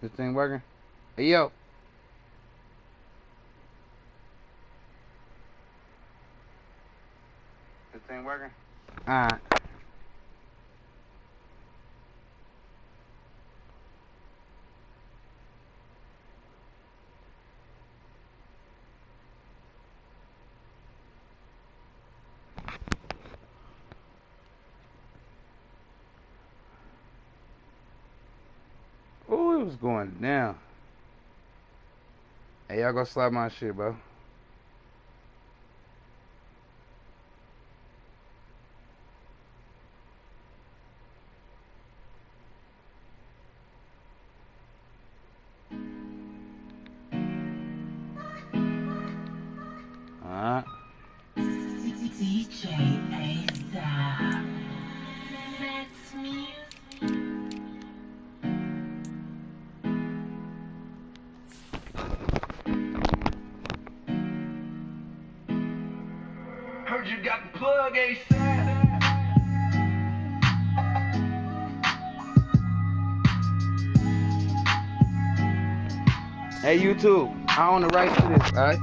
This thing working? Hey, yo. This thing working? Alright. Oh, it was going down. Hey, y'all go slap my shit, bro. Alright. Heard you got the plug, ASAP. Hey, YouTube. I own the rights to this, alright?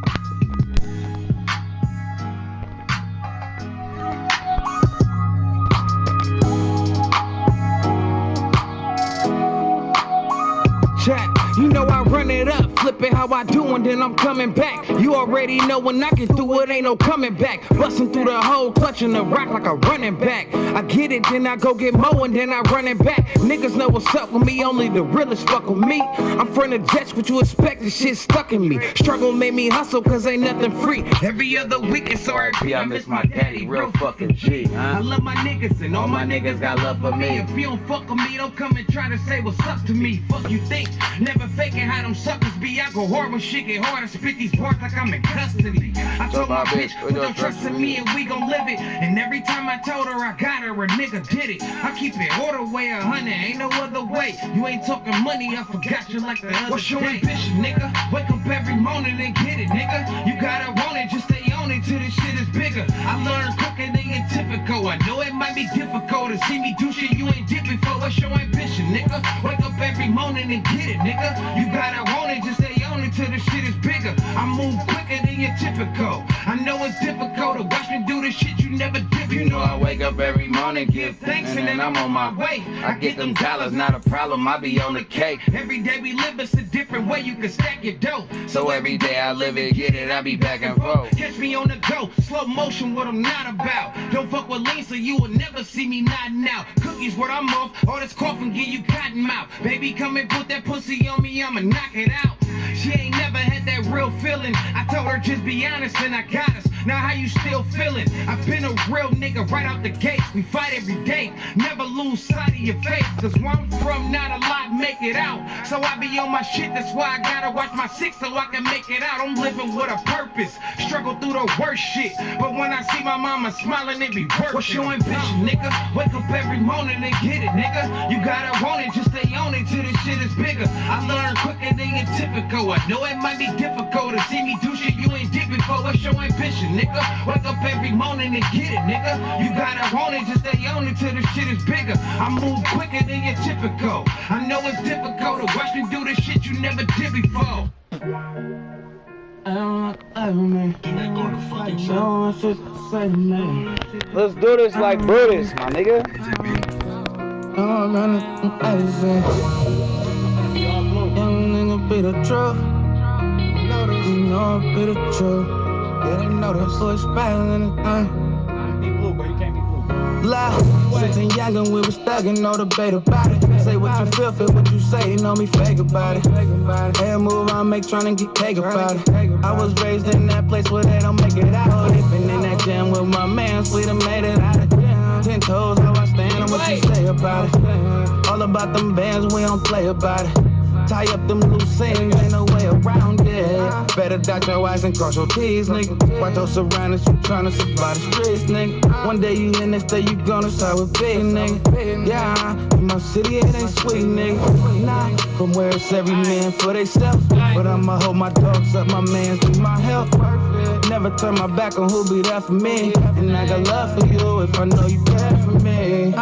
Chat, you know I run it up, flip it how I do, and then I'm coming back. You already know when I get through it, ain't no coming back. Busting through the hole, clutching the rock like a running back. I get it, then I go get more, and then I run it back. Niggas know what's up with me, only the realest fuck with me. I'm from the jets, what you expect, this shit stuck in me. Struggle made me hustle, cause ain't nothing free. Every other week it's RP, I miss my daddy, real fucking G. I love my niggas, and all my niggas got love for me. If you don't fuck with me, don't come and try to say what's up to me. Fuck you think, never faking how them suckers be. I go hard when shit get hard, I spit these bars like I'm in custody. I told my bitch, put no trust in me and we gon' live it. And every time I told her I got her, a nigga did it. I keep it all the way 100, ain't no other way. You ain't talking money, I forgot you like the other What's your ambition, nigga? Wake up every morning and get it, nigga. You gotta want it, just stay on it till this shit is bigger. I learned quicker than your typical. I know it might be difficult to see me do shit you ain't did before. What's your ambition, nigga? Wake up every morning and get it, nigga. You gotta want it, just stay on it till the shit is bigger. I move quicker than your typical. I know it's difficult to watch me do the shit you never did before. You know I wake up every morning, give thanks, and then I'm on my way. I get them dollars, not a problem, I be on the cake. Every day we live, it's a different way you can stack your dough. So every day I live it, get it, I be back and forth. Catch me on the go, slow motion, what I'm not about. Don't fuck with lean, so you will never see me nodding out. Cookies, what I'm off, all this coughing, give you cotton mouth. Baby, come and put that pussy on me, I'ma knock it out. She ain't never had that real feeling. I told her just be honest and I got us. Now how you still feeling? I've been a real nigga right out the gate. We fight every day, never lose sight of your face. Cause where I'm from, not a lot make it out. So I be on my shit, that's why I gotta watch my six so I can make it out. I'm living with a purpose, struggle through the worst shit. But when I see my mama smiling, it be worth it. What's your ambition, nigga? Wake up every morning and get it, nigga. You gotta want it, just stay on it till this shit is bigger. I learned quicker than your typical. I know it might be difficult to see me do shit you ain't did before. What's your ambition, nigga? Wake up every morning and get it, nigga. You gotta want it, just stay on it till the shit is bigger. I move quicker than your typical. I know it's difficult to watch me do the shit you never did before. Let's do this like Buddhists, my nigga. Young nigga be the truth. You know it be the truth. Yeah, they know that boy's spelling anything. Be blue, but you can't be blue. Loud, 16 young and we was thuggin', no debate about it. Say what you feel what you say, know me fake about it. Every move I make tryna get cake about it. I was raised in that place where they don't make it out. They been in that jam with my mans, we done made it out of jam. 10 toes, how I stand, and what you say about it. All about them bands, we don't play about it. Tie up them loose ends, ain't no way around it. Better dot your I's and cross your T's, nigga. Watch those surroundings, you tryna survive the streets, nigga. One day you here, next day you gonna start with big, nigga. Yeah, in my city it ain't sweet, nigga. Nah, from where it's every man for theyself. But I'ma hold my dogs up, my mans need my help. Never turn my back on who be there for me. And I got love for you if I know you care for me.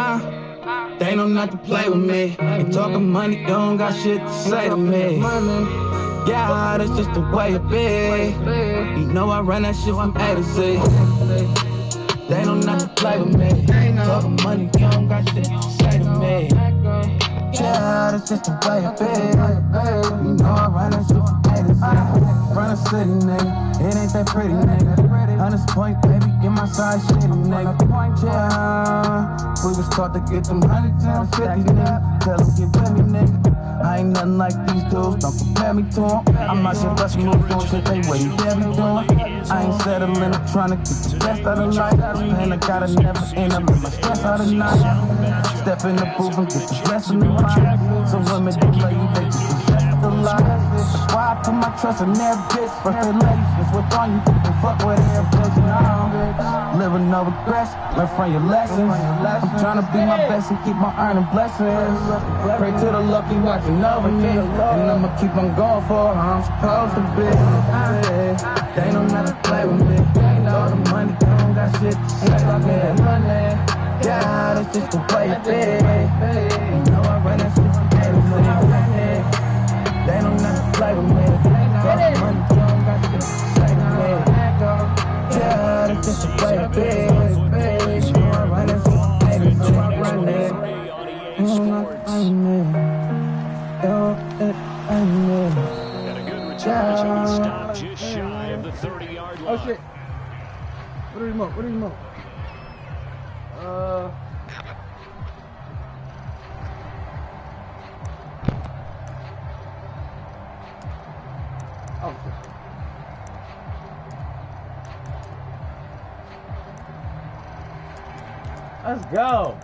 They know not to play with me. Ain't talking money, don't got shit to say to me. Yeah, that's just the way it be. You know I run that shit from A to Z. They know not to play with me. Talking money, you don't got shit to say to me. Yeah, that's just the way it be. You know I run that shit from A to Z. Run a city, nigga. It ain't that pretty, nigga. 100 point, baby, get my side shitty, nigga. Yeah, we was taught to get them 100 times 50, nigga. Tell them get with me, nigga. I ain't nothing like these dudes, don't compare me to them. I'm out here bustin' moves doing shit they wouldn't dare be doing. I ain't settling, I'm trying to get the best out of life. And I gotta never end up with my stress out of night. Step in the booth and get the blessing in mind. Some women do love you, they just reject the life. That's why I put my trust in their bitch. First relations, what's on you, can fuck with their bitch. Living no regrets, learn from your lessons. I'm trying to be my best and keep my earning blessings. Pray to the lucky watching over me, and I'ma keep on going for how I'm supposed to be. They don't have to play with me. All the money, don't got shit to say to me. Yeah, that's just the way it be. You know I run that shit from A to Z. They don't have to play with me. All the money, don't got shit to say to me. Yeah, that's just the way it be. You know I run that shit from A to Z. And a good return as he stopped just shy of the 30-yard line. Oh shit. What are you smoke? What are you smoke? Oh shit. Let's go.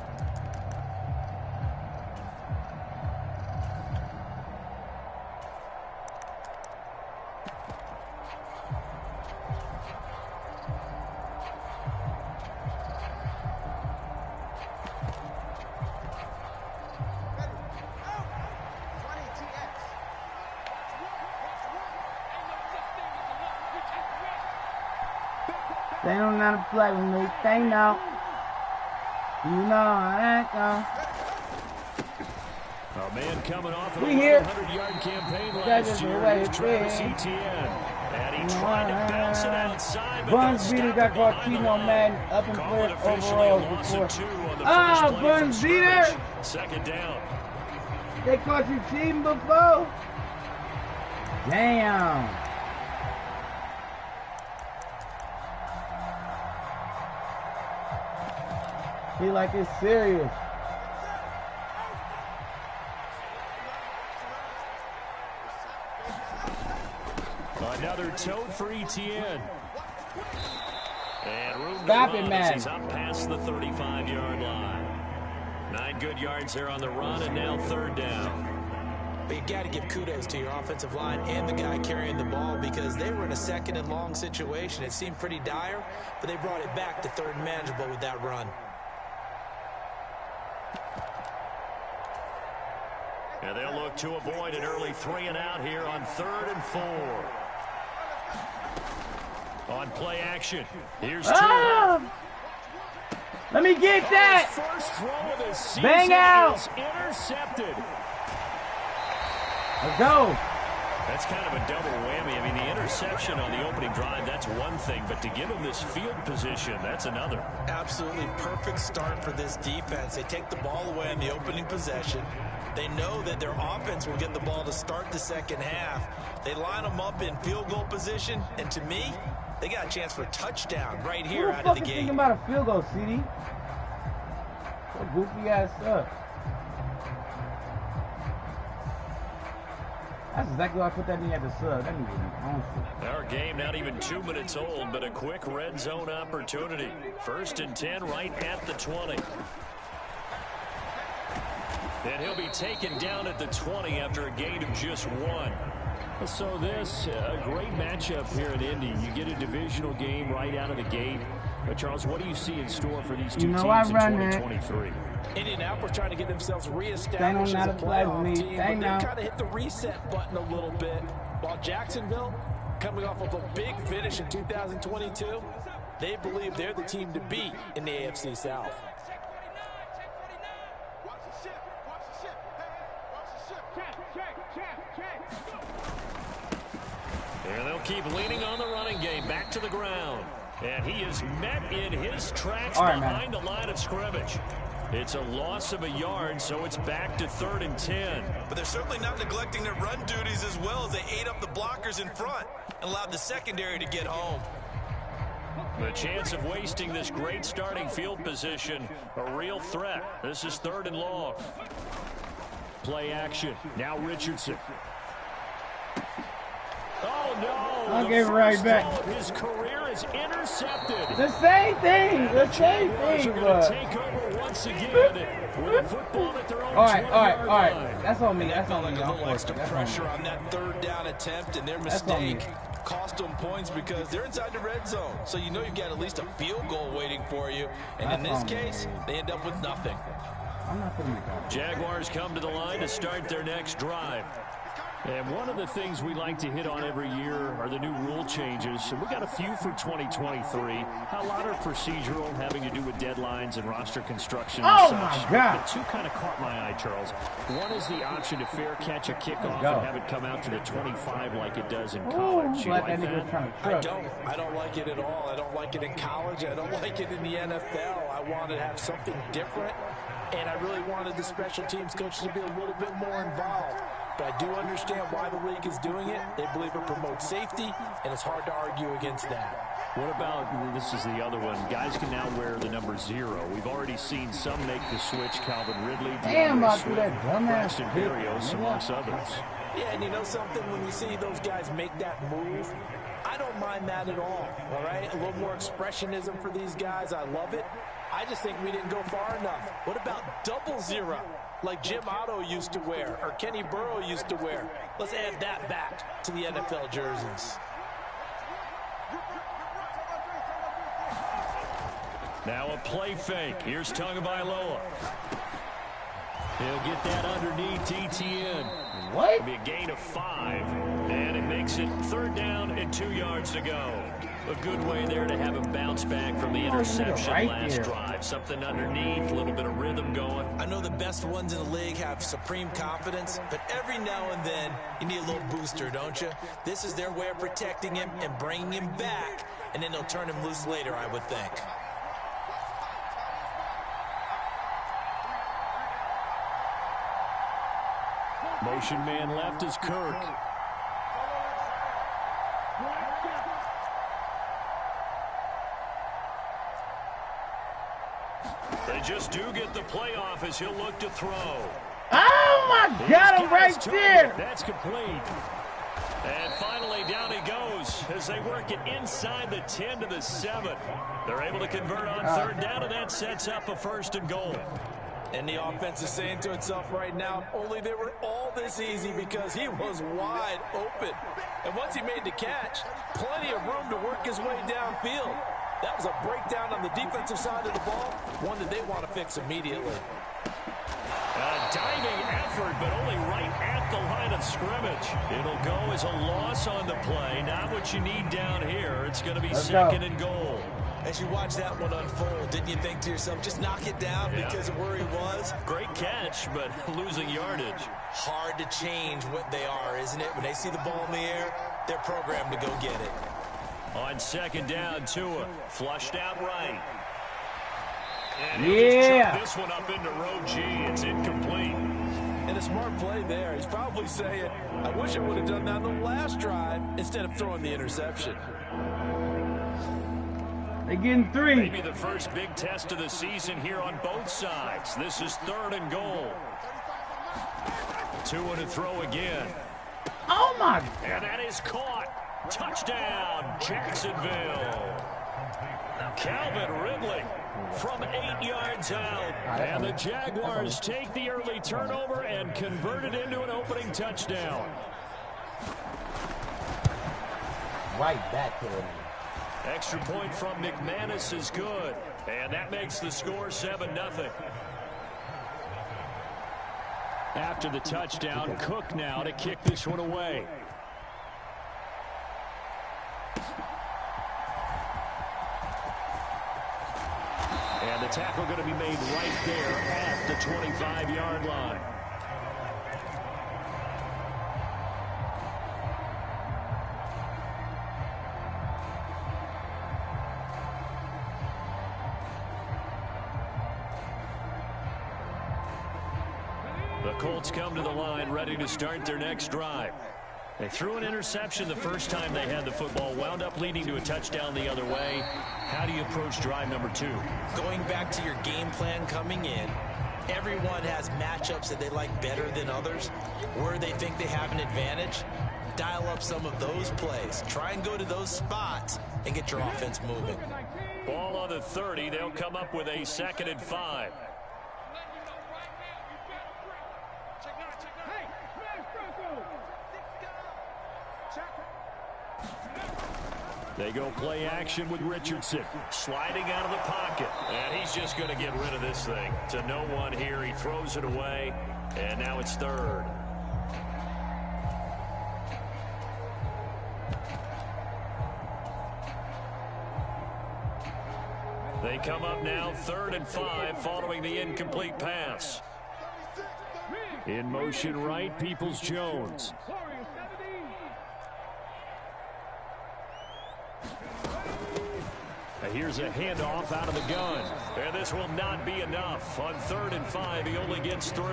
They don't know how to play with me. They know. You know I ain't gonna. A man coming off of a We here. 100-yard campaign last year is Travis Etienne. And he tried to bounce it outside, but Buns Beater got caught cheating on Madden up and clear overalls before. Ah, Buns Beater! Second down. They caught you cheating before? Damn. He like it's serious. Another tote for Etienne. And room Stop it, man. He's up past the 35-yard line. 9 good yards there on the run, and now third down. But you got to give kudos to your offensive line and the guy carrying the ball because they were in a second and long situation. It seemed pretty dire, but they brought it back to third and manageable with that run. And they'll look to avoid an early 3 and out here on 3rd and 4. On play action, here's Ah! Let me get that! first throw of the season. Bang out! Is intercepted. Let's go. That's kind of a double whammy. I mean, the interception on the opening drive, that's one thing, but to give him this field position, that's another. Absolutely perfect start for this defense. They take the ball away on the opening possession. They know that their offense will get the ball to start the second half. They line them up in field goal position, and to me, they got a chance for a touchdown right here out of the gate. Thinking about a field goal, CD. So goofy ass stuff. That's exactly why I put that in at the sub. That needs to be honestly. Our game not even 2 minutes old, but a quick red zone opportunity. 1st and 10 right at the 20. And he'll be taken down at the 20 after a gain of just 1. So this, a great matchup here in Indy. You get a divisional game right out of the gate. But Charles, what do you see in store for these two teams in 2023? Indianapolis trying to get themselves reestablished as a playoff team, but they've kind of hit the reset button a little bit. While Jacksonville, coming off of a big finish in 2022, they believe they're the team to beat in the AFC South. And they'll keep leaning on the running game. Back to the ground. And he is met in his tracks behind the line of scrimmage. It's a loss of a yard, so it's back to 3rd and 10. But they're certainly not neglecting their run duties as well as they ate up the blockers in front and allowed the secondary to get home. The chance of wasting this great starting field position, a real threat. This is 3rd and long. Play action. Now Richardson. Oh, no. I'll give it right back. His career is intercepted. The same thing. The same thing. Are going to take over once again with a football at their own 20-yard line. That's on me. That's on me. A little extra pressure on that 3rd down attempt, and their mistake cost them points because they're inside the red zone. So you know you've got at least a field goal waiting for you. And in this case, they end up with nothing. Jaguars come to the line to start their next drive. And one of the things we like to hit on every year are the new rule changes. And we got a few for 2023. A lot are procedural, having to do with deadlines and roster construction and such. My God. But 2 kind of caught my eye, Charles. One is the option to fair catch a kickoff and have it come out to the 25 like it does in college. You like that? I don't like it at all. I don't like it in college. I don't like it in the NFL. I want to have something different. And I really wanted the special teams coaches to be a little bit more involved. But I do understand why the league is doing it. They believe it promotes safety, and it's hard to argue against that. What about, this is the other one, guys can now wear the number 0. We've already seen some make the switch. Calvin Ridley, Braxton Berrios, amongst others. Yeah, and you know something? When you see those guys make that move, I don't mind that at all right? A little more expressionism for these guys. I love it. I just think we didn't go far enough. What about 00, like Jim Otto used to wear or Kenny Burrow used to wear? Let's add that back to the NFL jerseys. Now a play fake. Here's Tagovailoa. He'll get that underneath ETN. What? It'll be a gain of 5. And it makes it 3rd down and 2 yards to go. A good way there to have him bounce back from the interception last drive. Something underneath, a little bit of rhythm going. I know the best ones in the league have supreme confidence, but every now and then you need a little booster, don't you? This is their way of protecting him and bringing him back, and then they'll turn him loose later, I would think. Motion man left is Kirk. They just do get the playoff as he'll look to throw. Oh, my God, I'm right there. That's complete. And finally, down he goes as they work it inside the 10 to the 7. They're able to convert on 3rd down, and that sets up a 1st and goal. And the offense is saying to itself right now, only they were all this easy because he was wide open. And once he made the catch, plenty of room to work his way downfield. That was a breakdown on the defensive side of the ball, one that they want to fix immediately. A diving effort, but only right at the line of scrimmage. It'll go as a loss on the play. Not what you need down here. It's going to be 2nd and goal. As you watch that one unfold, didn't you think to yourself, just knock it down because of where he was? Great catch, but losing yardage. Hard to change what they are, isn't it? When they see the ball in the air, they're programmed to go get it. On 2nd down, Tua flushed out right. And yeah. This one up into row G. It's incomplete. And a smart play there. He's probably saying, I wish I would have done that on the last drive instead of throwing the interception. They're getting 3. Maybe the first big test of the season here on both sides. This is 3rd and goal. Tua to throw again. Oh, my. And that is caught. Touchdown, Jacksonville. Calvin Ridley from 8 yards out. And the Jaguars take the early turnover and convert it into an opening touchdown. Right back to him. Extra point from McManus is good. And that makes the score 7-0. After the touchdown, Cook now to kick this one away. And the tackle going to be made right there at the 25-yard line. The Colts come to the line ready to start their next drive. They threw an interception the first time they had the football, wound up leading to a touchdown the other way. How do you approach drive number 2? Going back to your game plan coming in, everyone has matchups that they like better than others, where they think they have an advantage. Dial up some of those plays. Try and go to those spots and get your offense moving. Ball on the 30. They'll come up with a 2nd and 5. They go play action with Richardson. Sliding out of the pocket. And he's just going to get rid of this thing. To no one here. He throws it away. And now it's 3rd. They come up now 3rd and 5 following the incomplete pass. In motion right, Peoples-Jones. Here's a handoff out of the gun. And this will not be enough. On 3rd and 5, he only gets 3.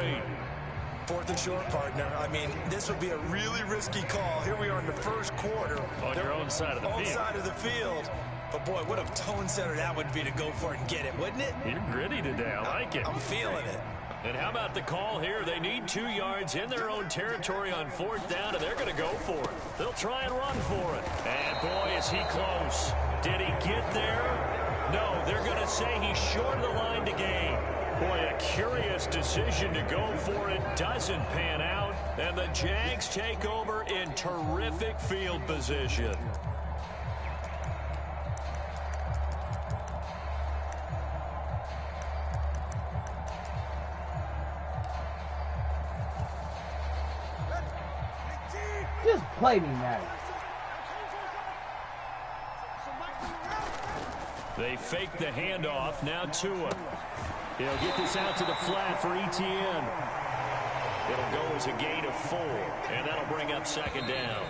4th and short, partner. I mean, this would be a really risky call. Here we are in the first quarter. On your own side of the field. Own side of the field. But, boy, what a tone setter that would be to go for it and get it, wouldn't it? You're gritty today. I like it. I'm feeling it. And how about the call here? They need 2 yards in their own territory on 4th down, and they're going to go for it. They'll try and run for it. And, boy, is he close. Did he get there? No, they're going to say he's short of the line to gain. Boy, a curious decision to go for it. Doesn't pan out. And the Jags take over in terrific field position. Just play me nice. They fake the handoff. Now Tua. He'll get this out to the flat for Etienne. It'll go as a gain of 4, and that'll bring up 2nd down.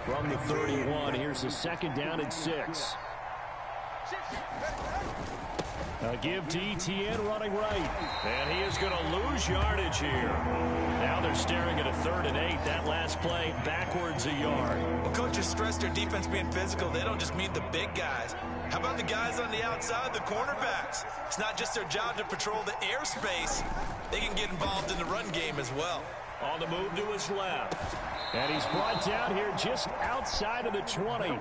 From the 31, here's a 2nd down and 6. A give to Etienne running right. And he is going to lose yardage here. Now they're staring at a 3rd and 8. That last play backwards a yard. Well, coaches stress their defense being physical. They don't just mean the big guys. How about the guys on the outside, the cornerbacks? It's not just their job to patrol the airspace. They can get involved in the run game as well. On the move to his left. And he's brought down here just outside of the 20.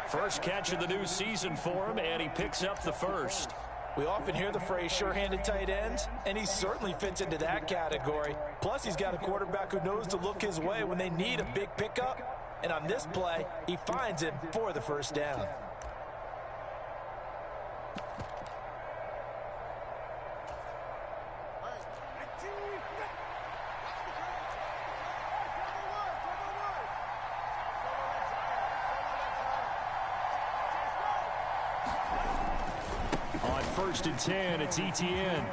First catch of the new season for him, and he picks up the 1st. We often hear the phrase sure-handed tight ends, and he certainly fits into that category. Plus, he's got a quarterback who knows to look his way when they need a big pickup. And on this play, he finds it for the 1st down. On 1st and 10, it's Etienne.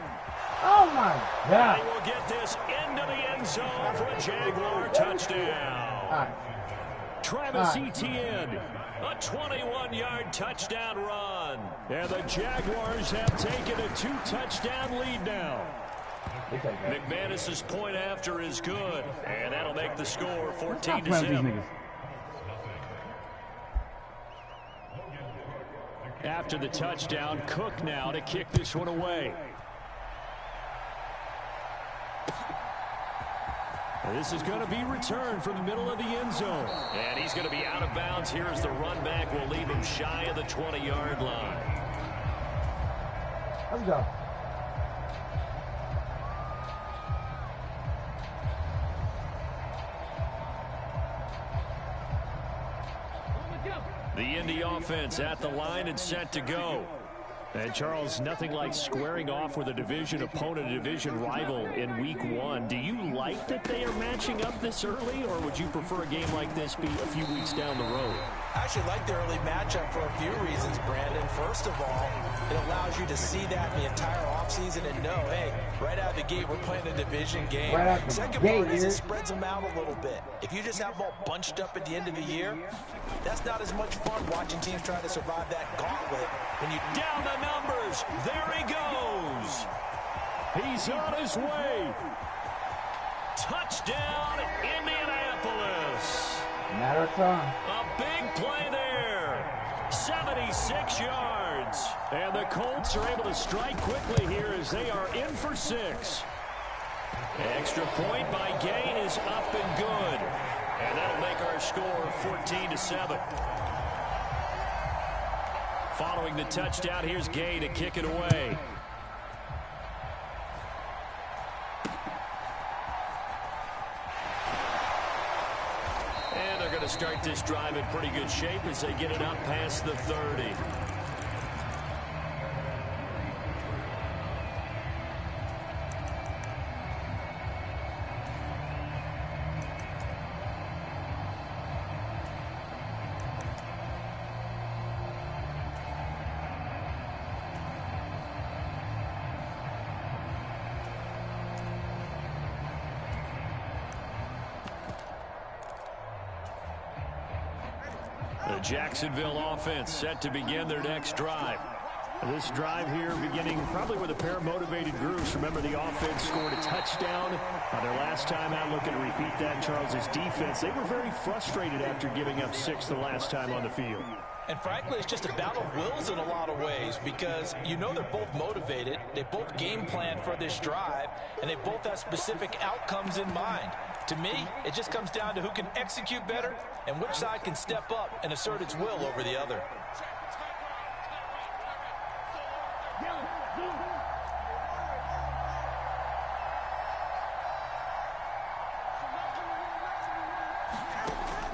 Oh, my God. He will get this into the end zone for a Jaguar touchdown. Travis Etienne, a 21-yard touchdown run. And the Jaguars have taken a 2-touchdown lead now. McManus's point after is good, and that'll make the score 14-0. After the touchdown, Cook now to kick this one away. This is going to be returned from the middle of the end zone. And he's going to be out of bounds here as the run back will leave him shy of the 20-yard line. Let's go. The Indy offense at the line and set to go. And Charles, nothing like squaring off with a division opponent, a division rival in week 1. Do you like that they are matching up this early, or would you prefer a game like this be a few weeks down the road? I actually like the early matchup for a few reasons, Brandon. First of all, it allows you to see that the entire offseason and know, hey, right out of the gate, we're playing a division game. Second part is it spreads them out a little bit. If you just have them all bunched up at the end of the year, that's not as much fun watching teams try to survive that gauntlet. When you down the numbers, there he goes. He's on his way. Touchdown, Indianapolis. Matter of time. A big play there. 76 yards. And the Colts are able to strike quickly here as they are in for 6. Extra point by Gain is up and good. And that'll make our score 14-7. Following the touchdown, here's Gain to kick it away. And they're going to start this drive in pretty good shape as they get it up past the 30. The Jacksonville offense set to begin their next drive. This drive here beginning probably with a pair of motivated groups. Remember, the offense scored a touchdown their last time out. Looking to repeat that. Charles's defense, they were very frustrated after giving up 6 the last time on the field. And frankly, it's just a battle of wills in a lot of ways because you know they're both motivated. They both game plan for this drive, and they both have specific outcomes in mind. To me, it just comes down to who can execute better and which side can step up and assert its will over the other.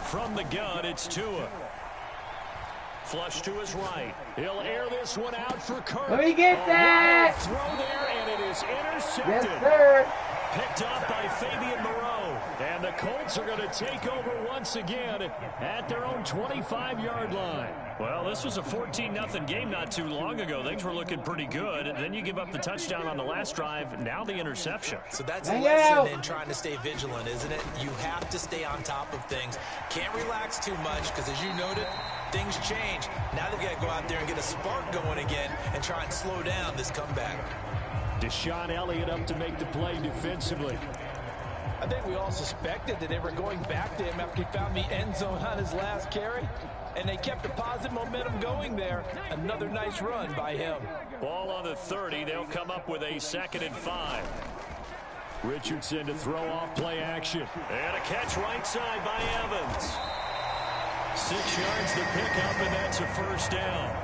From the gun, it's Tua. Flush to his right. He'll air this one out for Kirk. Let me get that. Throw there, and it is intercepted. Yes, sir. Picked up by Fabian Moreau. And the Colts are going to take over once again at their own 25-yard line. Well, this was a 14-0 game not too long ago. Things were looking pretty good. And then you give up the touchdown on the last drive. Now the interception. So that's a lesson in trying to stay vigilant, isn't it? You have to stay on top of things. Can't relax too much because, as you noted, things change. Now they've got to go out there and get a spark going again and try and slow down this comeback. Deshaun Elliott up to make the play defensively. I think we all suspected that they were going back to him after he found the end zone on his last carry, and they kept the positive momentum going there. Another nice run by him. Ball on the 30. They'll come up with a 2nd and 5. Richardson to throw off play action. And a catch right side by Evans. 6 yards the pickup, and that's a first down.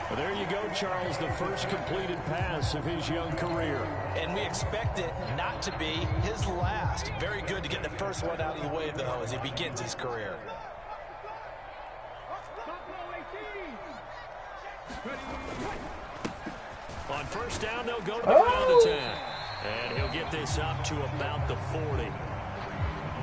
Well, there you go, Charles, the first completed pass of his young career. And we expect it not to be his last. Very good to get the first one out of the way, though, as he begins his career. On first down, they'll go to the ground attack. And he'll get this up to about the 40.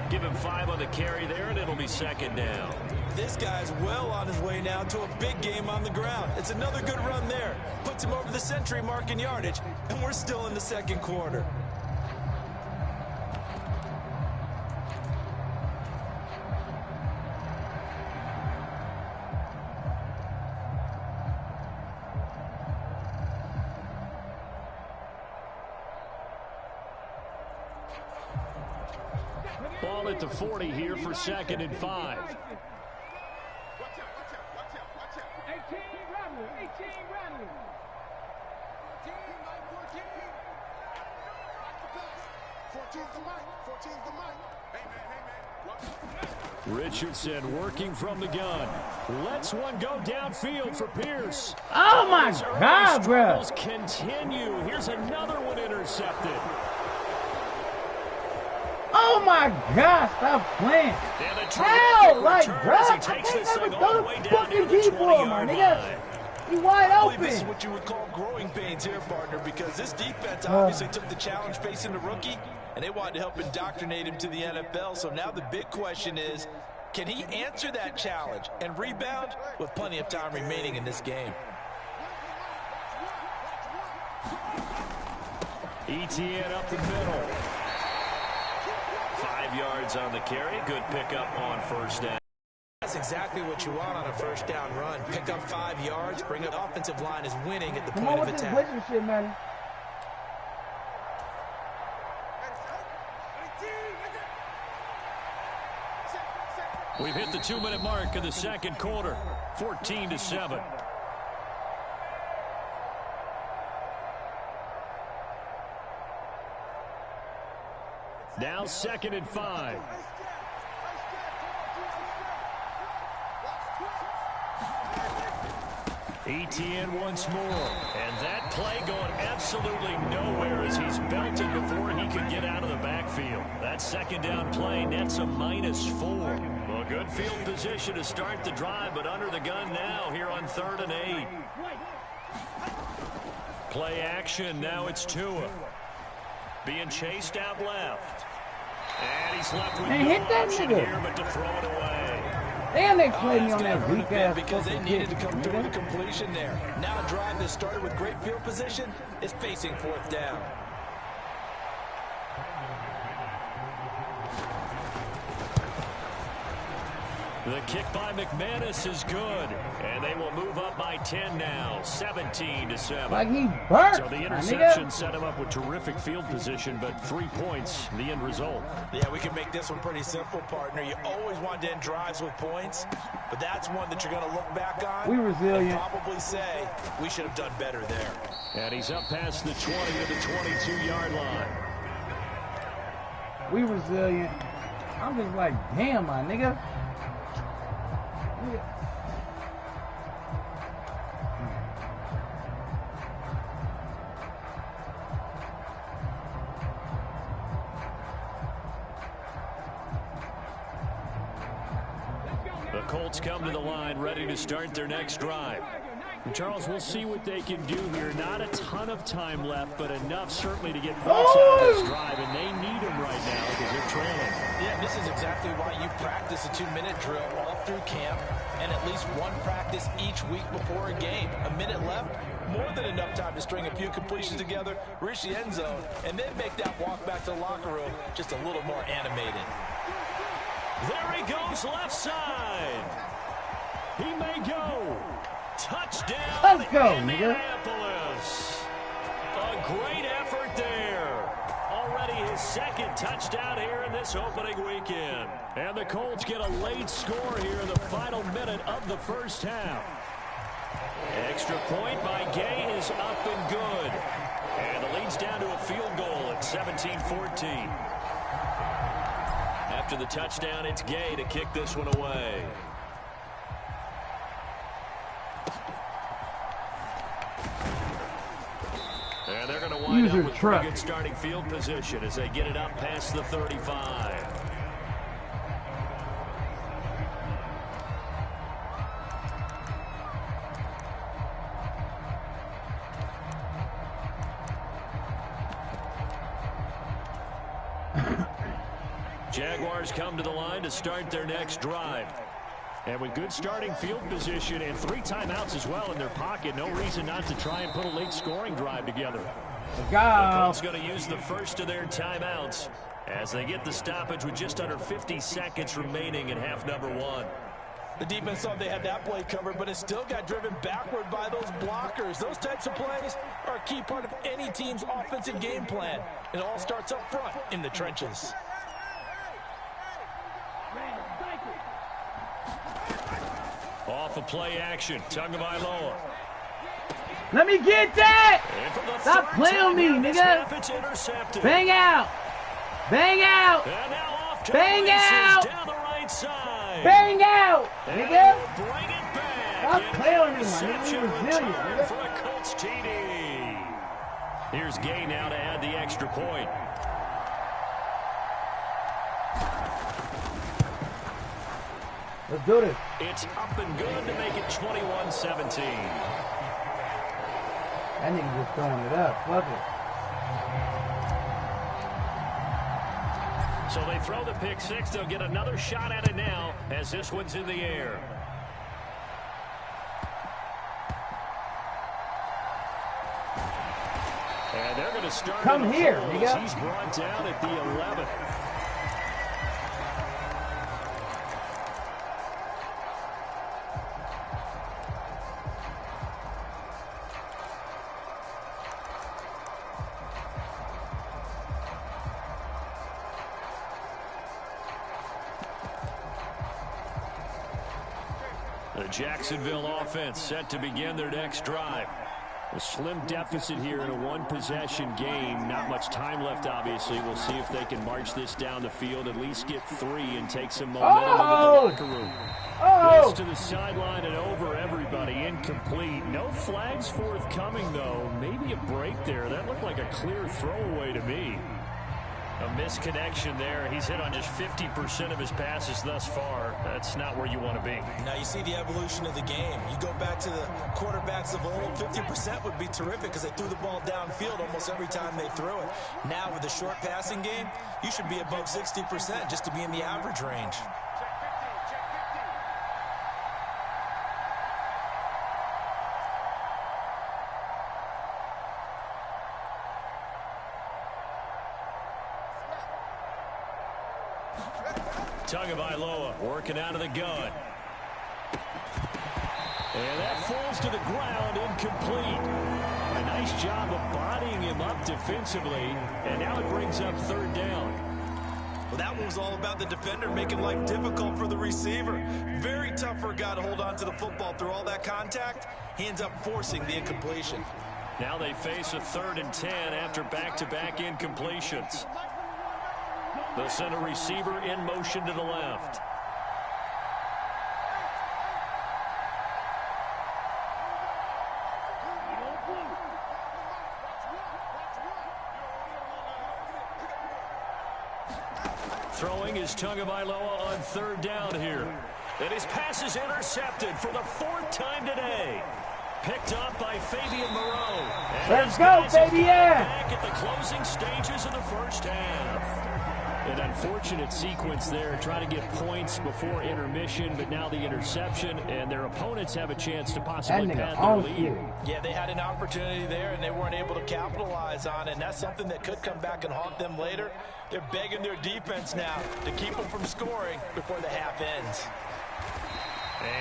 Give him 5 on the carry there, and it'll be 2nd down. This guy's well on his way now to a big game on the ground. It's another good run there. Puts him over the century mark in yardage, and we're still in the 2nd quarter. Ball at the 40 here for 2nd and 5. Richardson working from the gun. Lets one go downfield for Pierce. Oh my God, bro. Continue. Here's another one intercepted. Oh my God, stop playing. Hell, like, bro, I can't never throw the fucking deep ball, my nigga. You wide open. This is what you would call growing pains here, partner, because this defense obviously took the challenge facing the rookie, and they wanted to help indoctrinate him to the NFL. So now the big question is, Can he answer that challenge and rebound with plenty of time remaining in this game? ETN up the middle. 5 yards on the carry. Good pickup on first down. That's exactly what you want on a first down run. Pick up 5 yards, bring up offensive line is winning at the point of attack. Shit, man. We've hit the 2-minute mark of the second quarter. 14-7. Now 2nd and 5. ETN once more. And that play going absolutely nowhere as he's belted before he could get out of the backfield. That second down play nets a -4. Well, good field position to start the drive, but under the gun now here on 3rd and 8. Play action. Now it's Tua. Being chased out left. And he's left with no option here but to throw it away. Damn, they played me on that weak ass because they needed to come through with a completion there. Now a drive that started with great field position is facing 4th down. The kick by McManus is good, and they will move up by 10 now, 17-7. Like he burnt. So the interception set him up with terrific field position, but 3 points, the end result. Yeah, we can make this one pretty simple, partner. You always want to end drives with points, but that's one that you're going to look back on. We resilient. And probably say we should have done better there. And he's up past the 20 to the 22-yard line. We resilient. I'm just like, damn, my nigga. The Colts come to the line, ready to start their next drive. And Charles, we'll see what they can do here. Not a ton of time left, but enough certainly to get points out of this drive, and they need them right now because they're trailing. Yeah, this is exactly why you practice a 2-minute drill all through camp and at least one practice each week before a game. A minute left, more than enough time to string a few completions together, reach the end zone, and then make that walk back to the locker room just a little more animated. There he goes, left side. He may go. Touchdown, Let's go, Indianapolis. A great effort there. Already his 2nd touchdown here in this opening weekend. And the Colts get a late score here in the final minute of the first half. Extra point by Gay is up and good. And the lead's down to a field goal at 17-14. After the touchdown, it's Gay to kick this one away. And they're going to wind up with pretty good starting field position as they get it up past the 35. Jaguars come to the line to start their next drive. And with good starting field position and 3 timeouts as well in their pocket, no reason not to try and put a late scoring drive together. The Colts going to use the first of their timeouts as they get the stoppage with just under 50 seconds remaining in half number 1. The defense thought they had that play covered, but it still got driven backward by those blockers. Those types of plays are a key part of any team's offensive game plan. It all starts up front in the trenches. Off of play action, Tagovailoa. Let me get that! Stop playing with me, nigga! Bang out! Bang out! Bang out! Down the right side. Bang out! Nigga! Bring it back. Stop playing with me, man. You're resilient, nigga. For a Colts TD. Here's Gay now to add the extra point. Let's do this. It's up and good to make it 21-17. That nigga just throwing it up. Fuck it. So they throw the pick six. They'll get another shot at it now as this one's in the air. And they're going to start. Come here, nigga. He's brought down at the 11. The Jacksonville offense set to begin their next drive. A slim deficit here in a one-possession game. Not much time left, obviously. We'll see if they can march this down the field, at least get 3 and take some momentum into the locker room. This to the sideline and over everybody. Incomplete. No flags forthcoming, though. Maybe a break there. That looked like a clear throwaway to me. A misconnection there. He's hit on just 50% of his passes thus far. That's not where you want to be. Now you see the evolution of the game. You go back to the quarterbacks of old, 50% would be terrific because they threw the ball downfield almost every time they threw it. Now with the short passing game, you should be above 60% just to be in the average range. Tagovailoa working out of the gun. And that falls to the ground, incomplete. A nice job of bodying him up defensively, and now it brings up 3rd down. Well, that one was all about the defender making life difficult for the receiver. Very tough for a guy to hold on to the football through all that contact. He ends up forcing the incompletion. Now they face a 3rd and 10 after back-to-back incompletions. They'll send a receiver in motion to the left. Throwing is Tagovailoa on 3rd down here. And his pass is intercepted for the 4th time today. Picked up by Fabian Moreau. Let's go, baby, yeah! Back at the closing stages of the first half. An unfortunate sequence there, trying to get points before intermission, but now the interception, and their opponents have a chance to possibly pad their lead. Yeah, they had an opportunity there, and they weren't able to capitalize on it, and that's something that could come back and haunt them later. They're begging their defense now to keep them from scoring before the half ends.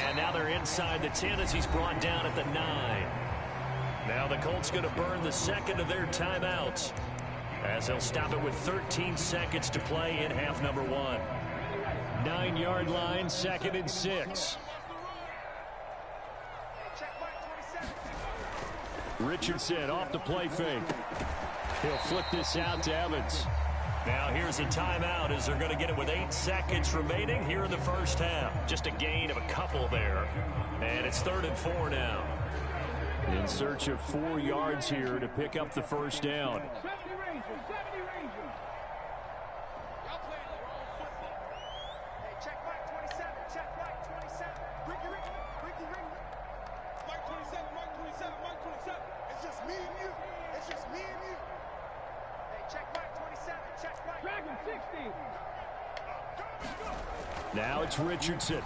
And now they're inside the 10 as he's brought down at the 9. Now the Colts going to burn the 2nd of their timeouts, as they'll stop it with 13 seconds to play in half number 1. 9-yard line, 2nd and 6. Richardson off the play fake. He'll flip this out to Evans. Now here's a timeout as they're going to get it with 8 seconds remaining here in the first half. Just a gain of a couple there. And it's 3rd and 4 now. In search of 4 yards here to pick up the first down. Now it's Richardson.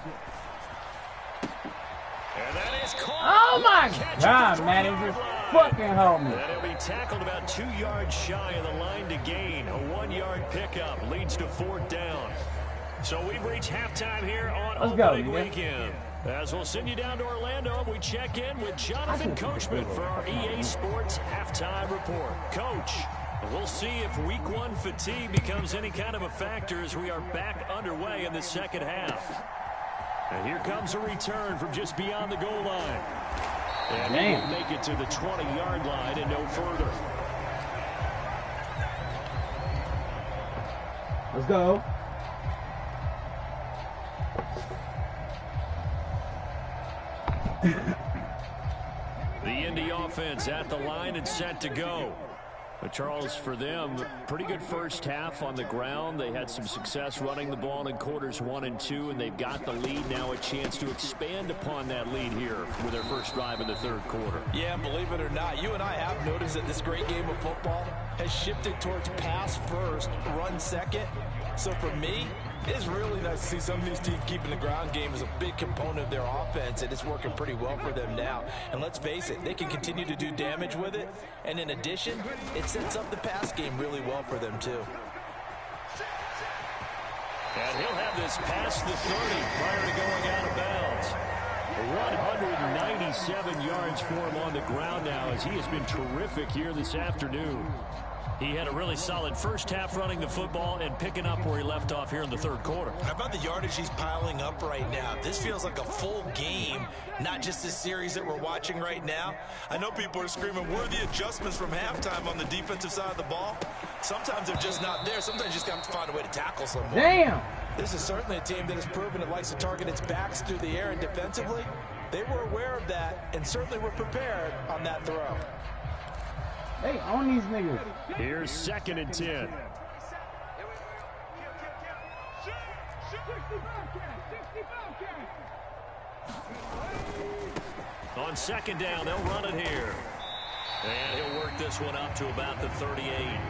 And that is caught. Oh my God, man, it's just fucking home. And he'll be tackled about 2 yards shy of the line to gain. A 1-yard pickup leads to 4th down. So we've reached halftime here on opening weekend. As we'll send you down to Orlando, we check in with Jonathan Coachman for our EA Sports halftime report. Coach, we'll see if week 1 fatigue becomes any kind of a factor as we are back underway in the second half. And here comes a return from just beyond the goal line. And he will make it to the 20-yard line and no further. Let's go. The Indy offense at the line and set to go. But Charles, for them, pretty good first half on the ground. They had some success running the ball in quarters 1 and 2, and they've got the lead now, a chance to expand upon that lead here with their first drive in the 3rd quarter. Yeah, believe it or not, you and I have noticed that this great game of football has shifted towards pass first, run second. So for me, it's really nice to see some of these teams keeping the ground game as a big component of their offense, and it's working pretty well for them now. And let's face it, they can continue to do damage with it. And in addition, it sets up the pass game really well for them too. And he'll have this past the 30 prior to going out of bounds. 197 yards for him on the ground now, as he has been terrific here this afternoon. He had a really solid first half running the football and picking up where he left off here in the third quarter. How about the yardage he's piling up right now? This feels like a full game, not just this series that we're watching right now. I know people are screaming, where are the adjustments from halftime on the defensive side of the ball? Sometimes they're just not there. Sometimes you just got to find a way to tackle someone. Damn! This is certainly a team that has proven it likes to target its backs through the air and defensively. They were aware of that and certainly were prepared on that throw. Hey, on these niggas. Here's 2nd and 10. On 2nd down, they'll run it here. And he'll work this one up to about the 38.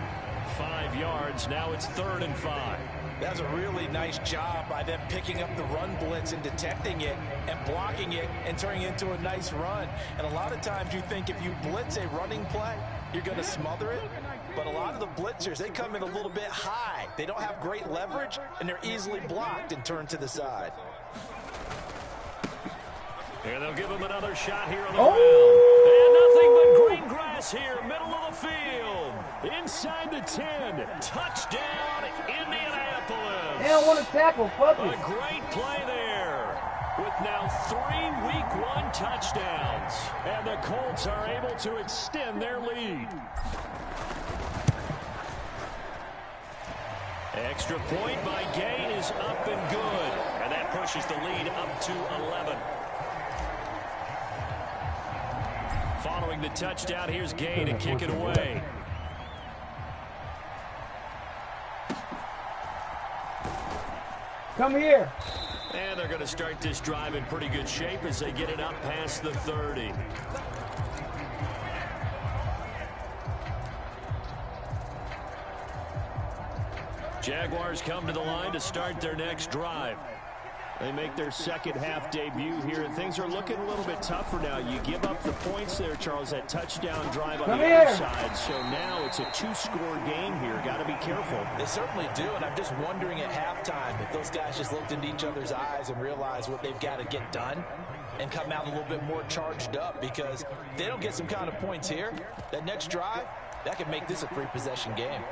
5 yards. Now it's 3rd and 5. That's a really nice job by them picking up the run blitz and detecting it and blocking it and turning it into a nice run. And a lot of times you think if you blitz a running play, you're going to smother it. But a lot of the blitzers, they come in a little bit high. They don't have great leverage, and they're easily blocked and turned to the side. And they'll give him another shot here on the ground. And nothing but green grass here, middle of the field. Inside the 10. Touchdown, Indianapolis. They don't want to tackle. Fuck it. A great play there. With now 3 Week 1 touchdowns. And the Colts are able to extend their lead. Extra point by Gay is up and good. And that pushes the lead up to 11. Following the touchdown, here's Gay to kick it away. Come here. And they're going to start this drive in pretty good shape as they get it up past the 30. Jaguars come to the line to start their next drive. They make their second half debut here, and things are looking a little bit tougher now. You give up the points there, Charles, that touchdown drive on the other side. So now it's a 2-score game here. Got to be careful. They certainly do, and I'm just wondering at halftime if those guys just looked into each other's eyes and realized what they've got to get done and come out a little bit more charged up, because if they don't get some kind of points here, that next drive, that could make this a 3-possession game.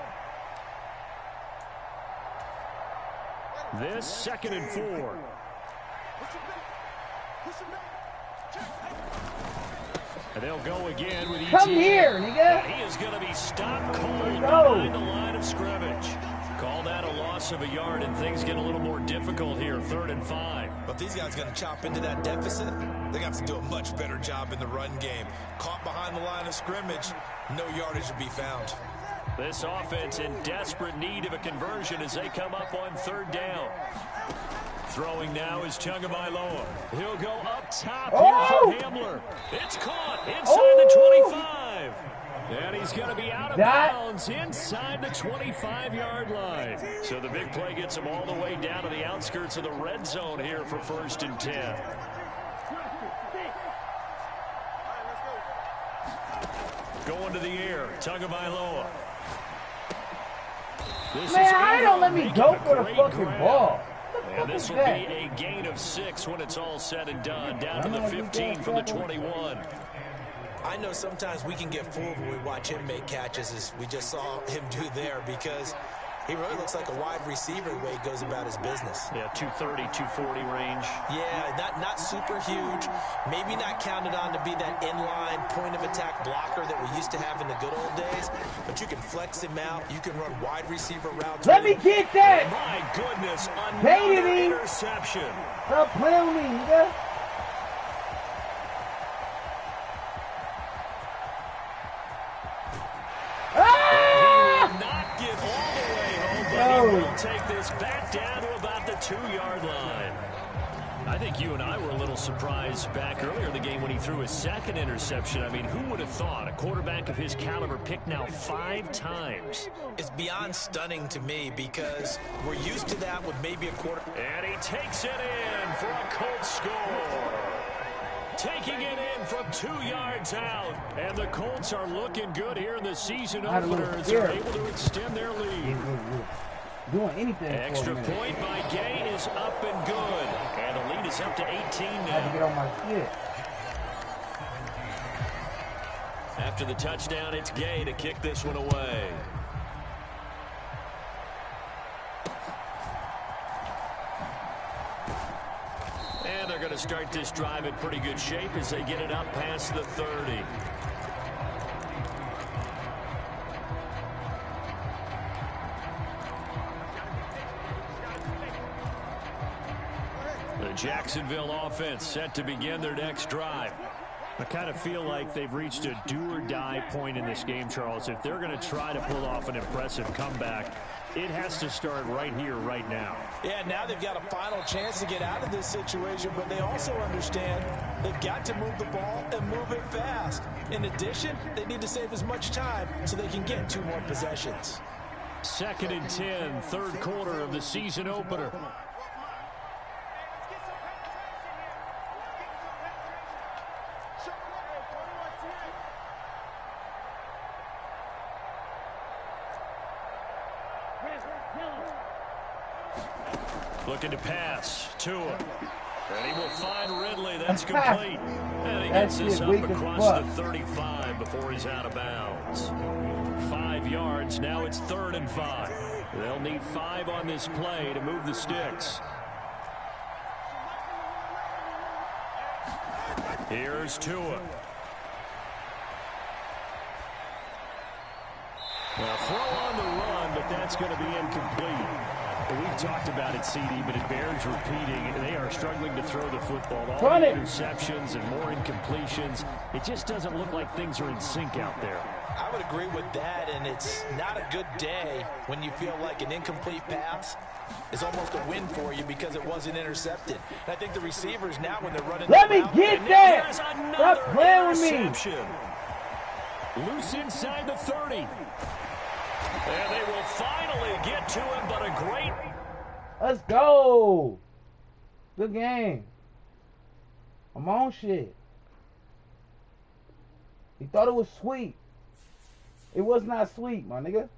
This 2nd and 4. And they'll go again with ETN. Come here, nigga. And he is going to be stopped cold behind the line of scrimmage. Call that a loss of a yard, and things get a little more difficult here. 3rd and 5. But these guys are going to chop into that deficit. They're going to have to do a much better job in the run game. Caught behind the line of scrimmage, no yardage to be found. This offense in desperate need of a conversion as they come up on 3rd down. Throwing now is Tagovailoa. He'll go up top here for Hamler. It's caught inside the 25. And he's going to be out of bounds inside the 25-yard line. So the big play gets him all the way down to the outskirts of the red zone here for 1st and 10. Going to the air, Tagovailoa. Man, I don't let me go for the fucking ball. And this will be a gain of 6 when it's all said and done. Down to the 15 from the 21. I know sometimes we can get fooled when we watch him make catches, as we just saw him do there, because he really looks like a wide receiver the way he goes about his business. Yeah, 230, 240 range. Yeah, not super huge. Maybe not counted on to be that inline point-of-attack blocker that we used to have in the good old days. But you can flex him out. You can run wide receiver routes. Let me get that. My goodness, another interception. Stop playing with me, nigga. We'll take this back down to about the 2-yard line. I think you and I were a little surprised back earlier in the game when he threw his second interception. I mean, who would have thought a quarterback of his caliber picked now 5 times? It's beyond stunning to me because we're used to that with maybe a quarter. And he takes it in for a Colts score. Taking it in from 2 yards out. And the Colts are looking good here in the season opener as they're able to extend their lead. Doing anything. Extra point by Gay is up and good. And the lead is up to 18 now. I had to get on my shit. After the touchdown, it's Gay to kick this one away. And they're going to start this drive in pretty good shape as they get it up past the 30. The Jacksonville offense set to begin their next drive. I kind of feel like they've reached a do-or-die point in this game, Charles. If they're going to try to pull off an impressive comeback, it has to start right here, right now. Yeah, now they've got a final chance to get out of this situation, but they also understand they've got to move the ball and move it fast. In addition, they need to save as much time so they can get 2 more possessions. 2nd and 10, third quarter of the season opener. Looking to pass. Tua. And he will find Ridley. That's complete. And he gets this up across the 35 before he's out of bounds. 5 yards. Now it's 3rd and 5. They'll need 5 on this play to move the sticks. Here's Tua. Well, throw on the run, but that's going to be incomplete. We've talked about it, CD, but it bears repeating. They are struggling to throw the football. All the interceptions and more incompletions. It just doesn't look like things are in sync out there. I would agree with that, and it's not a good day when you feel like an incomplete pass is almost a win for you because it wasn't intercepted. And I think the receivers now, when they're running... Let me get that! Stop playing with me! Loose inside the 30. And they will finally get to him, but a great... Let's go! Good game. I'm on shit. He thought it was sweet. It was not sweet, my nigga.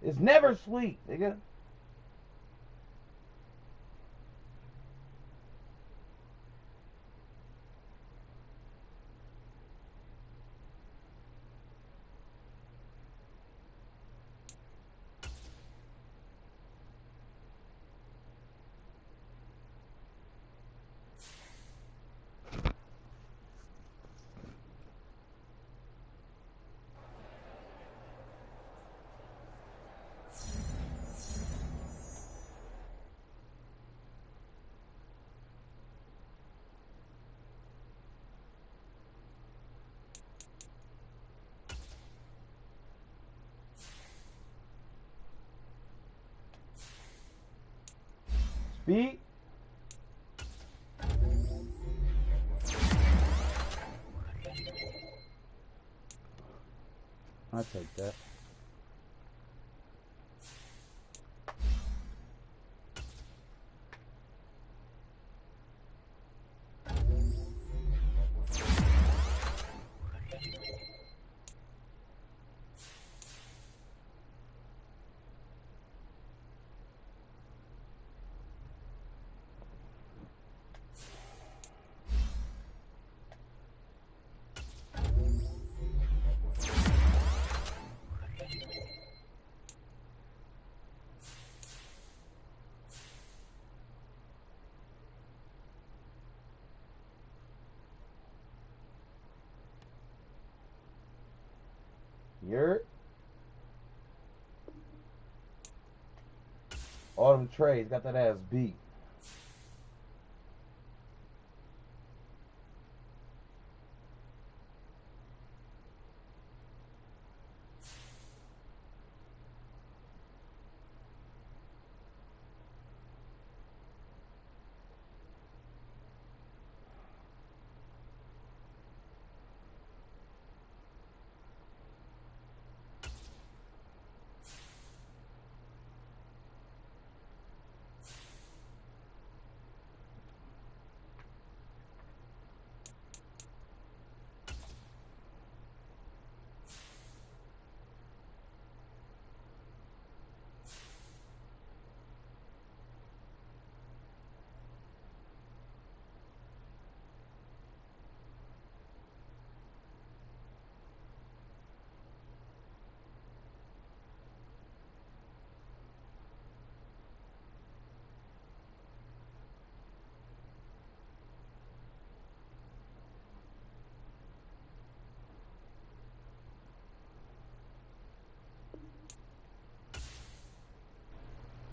It's never sweet, nigga. Speed. I'll take that. Yurt. All them trades got that ass beat.